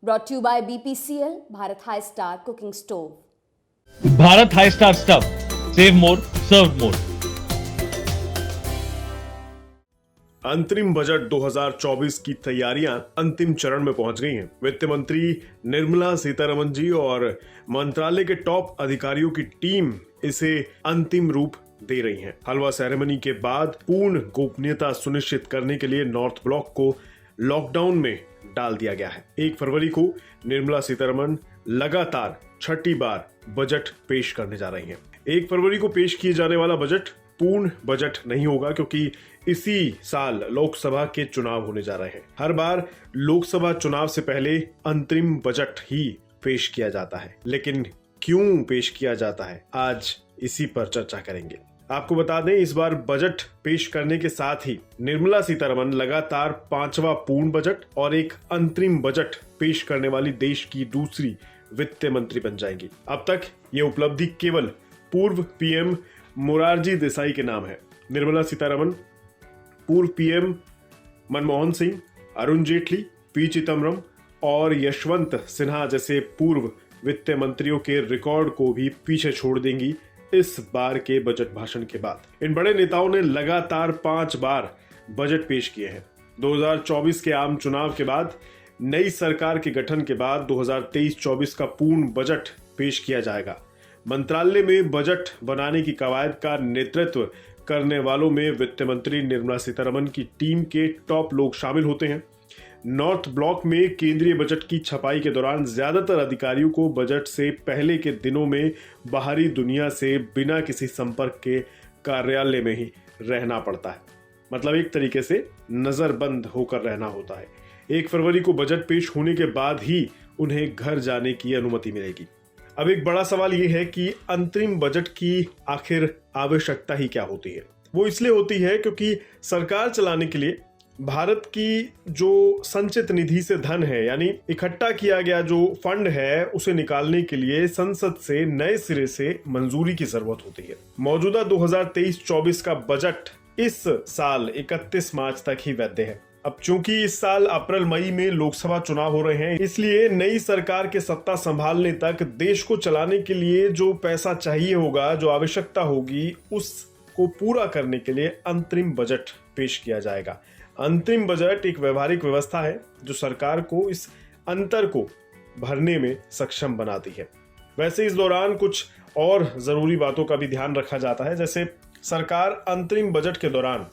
Brought to you by BPCL, Bharat High Star Cooking Stove. Bharat high star stuff, save more, serve more. अंतरिम budget 2024 की तैयारियां अंतिम चरण में पहुंच गई हैं। वित्त मंत्री निर्मला सीतारमण जी और मंत्रालय के टॉप अधिकारियों की टीम इसे अंतिम रूप दे रही हैं। हलवा सेरेमनी के बाद पूर्ण गोपनीयता सुनिश्चित करने के लिए नॉर्थ ब्लॉक को लॉकडाउन में डाल दिया गया है। 1 फरवरी को निर्मला सीतारमण लगातार छठी बार बजट पेश करने जा रही हैं। 1 फरवरी को पेश किए जाने वाला बजट पूर्ण बजट नहीं होगा, क्योंकि इसी साल लोकसभा के चुनाव होने जा रहे हैं। हर बार लोकसभा चुनाव से पहले अंतरिम बजट ही पेश किया जाता है, लेकिन क्यों पेश किया जाता है, आज इसी पर चर्चा करेंगे। आपको बता दें, इस बार बजट पेश करने के साथ ही निर्मला सीतारमण लगातार 5वां पूर्ण बजट और एक अंतरिम बजट पेश करने वाली देश की दूसरी वित्त मंत्री बन जाएंगी। अब तक ये उपलब्धि केवल पूर्व पीएम मोरारजी देसाई के नाम है। निर्मला सीतारमण पूर्व पीएम मनमोहन सिंह, अरुण जेटली, पी चिदम्बरम और यशवंत सिन्हा जैसे पूर्व वित्त मंत्रियों के रिकॉर्ड को भी पीछे छोड़ देंगी इस बार के बजट भाषण के बाद। इन बड़े नेताओं ने लगातार 5 बार बजट पेश किए हैं। 2024 के आम चुनाव के बाद, नई सरकार के गठन के बाद 2023-24 का पूर्ण बजट पेश किया जाएगा। मंत्रालय में बजट बनाने की कवायद का नेतृत्व करने वालों में वित्त मंत्री निर्मला सीतारमण की टीम के टॉप लोग शामिल होते हैं। नॉर्थ ब्लॉक में केंद्रीय बजट की छपाई के दौरान ज्यादातर अधिकारियों को बजट से पहले के दिनों में बाहरी दुनिया से बिना किसी संपर्क के कार्यालय में ही रहना पड़ता है। मतलब एक तरीके से नजरबंद होकर रहना होता है। 1 फरवरी को बजट पेश होने के बाद ही उन्हें घर जाने की अनुमति मिलेगी। अब एक बड़ा सवाल यह है कि अंतरिम बजट की आखिर आवश्यकता ही क्या होती है। वो इसलिए होती है क्योंकि सरकार चलाने के लिए भारत की जो संचित निधि से धन है, यानी इकट्ठा किया गया जो फंड है, उसे निकालने के लिए संसद से नए सिरे से मंजूरी की जरूरत होती है। मौजूदा 2023-24 का बजट इस साल 31 मार्च तक ही वैध है। अब चूंकि इस साल अप्रैल मई में लोकसभा चुनाव हो रहे हैं, इसलिए नई सरकार के सत्ता संभालने तक देश को चलाने के लिए जो पैसा चाहिए होगा, जो आवश्यकता होगी, उसको पूरा करने के लिए अंतरिम बजट पेश किया जाएगा। अंतिम बजट एक व्यवहारिक व्यवस्था है जो सरकार को इस अंतर को भरने में सक्षम बनाती है। वैसे इस दौरान कुछ और जरूरी बातों का भी ध्यान रखा जाता है, जैसे सरकार अंतरिम बजट के दौरान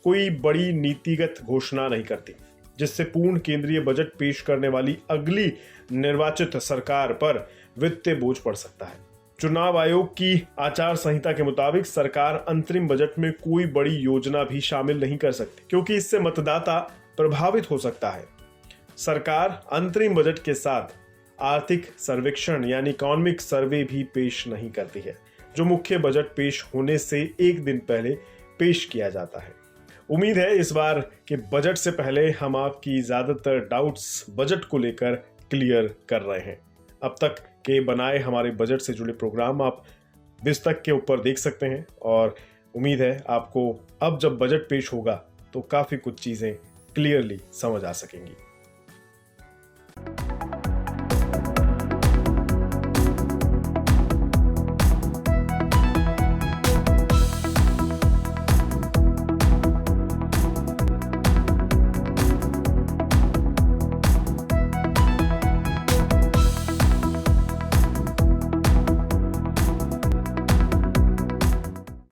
कोई बड़ी नीतिगत घोषणा नहीं करती, जिससे पूर्ण केंद्रीय बजट पेश करने वाली अगली निर्वाचित सरकार पर वित्तीय बोझ पड़ सकता है। चुनाव आयोग की आचार संहिता के मुताबिक सरकार अंतरिम बजट में कोई बड़ी योजना भी शामिल नहीं कर सकती, क्योंकि इससे मतदाता प्रभावित हो सकता है। सरकार अंतरिम बजट के साथ आर्थिक सर्वेक्षण यानी इकोनॉमिक सर्वे भी पेश नहीं करती है, जो मुख्य बजट पेश होने से एक दिन पहले पेश किया जाता है। उम्मीद है इस बार के बजट से पहले हम आपकी ज्यादातर डाउट्स बजट को लेकर क्लियर कर रहे हैं। अब तक के बनाए हमारे बजट से जुड़े प्रोग्राम आप विस्तक के ऊपर देख सकते हैं, और उम्मीद है आपको अब जब बजट पेश होगा तो काफी कुछ चीजें क्लियरली समझ आ सकेंगी।